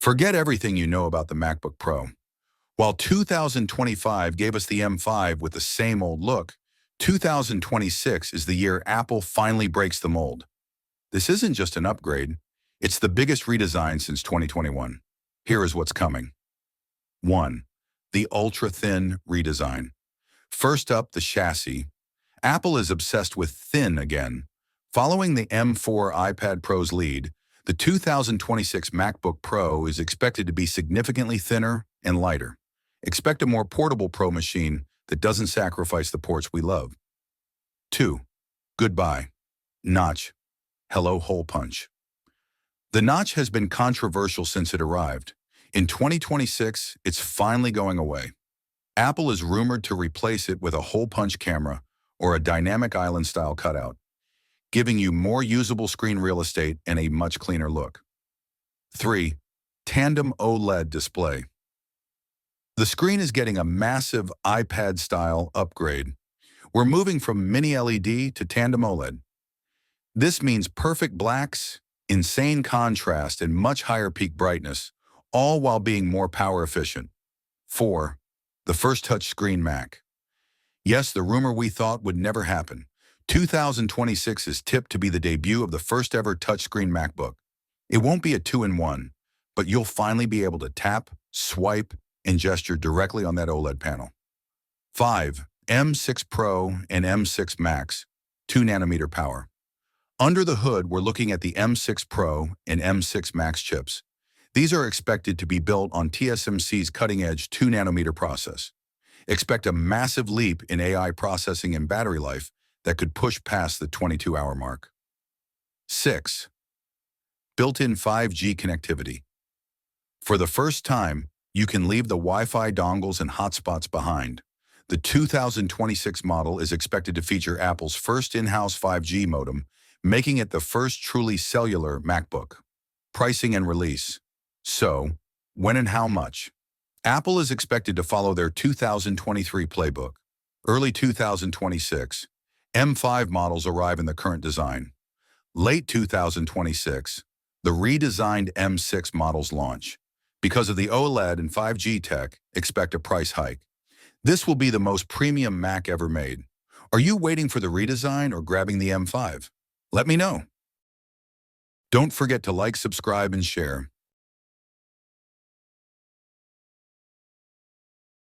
Forget everything you know about the MacBook Pro. While 2025 gave us the M5 with the same old look, 2026 is the year Apple finally breaks the mold. This isn't just an upgrade, it's the biggest redesign since 2021. Here is what's coming. 1. The ultra-thin redesign. First up, the chassis. Apple is obsessed with thin again. Following the M4 iPad Pro's lead, the 2026 MacBook Pro is expected to be significantly thinner and lighter. Expect a more portable Pro machine that doesn't sacrifice the ports we love. 2. Goodbye. Notch. Hello, hole punch. The notch has been controversial since it arrived. In 2026, it's finally going away. Apple is rumored to replace it with a hole punch camera or a dynamic island-style cutout, giving you more usable screen real estate and a much cleaner look. 3. Tandem OLED display. The screen is getting a massive iPad-style upgrade. We're moving from mini LED to tandem OLED. This means perfect blacks, insane contrast, and much higher peak brightness, all while being more power efficient. 4. The first touchscreen Mac. Yes, the rumor we thought would never happen. 2026 is tipped to be the debut of the first ever touchscreen MacBook. It won't be a 2-in-1, but you'll finally be able to tap, swipe, and gesture directly on that OLED panel. 5. M6 Pro and M6 Max, 2nm power. Under the hood, we're looking at the M6 Pro and M6 Max chips. These are expected to be built on TSMC's cutting-edge 2nm process. Expect a massive leap in AI processing and battery life that could push past the 22-hour mark. 6. Built-in 5G connectivity. For the first time, you can leave the Wi-Fi dongles and hotspots behind. The 2026 model is expected to feature Apple's first in-house 5G modem, making it the first truly cellular MacBook. Pricing and release. So, when and how much? Apple is expected to follow their 2023 playbook. Early 2026, M5 models arrive in the current design. Late 2026, the redesigned M6 models launch. Because of the OLED and 5G tech, expect a price hike. This will be the most premium Mac ever made. Are you waiting for the redesign or grabbing the M5? Let me know. Don't forget to like, subscribe, and share.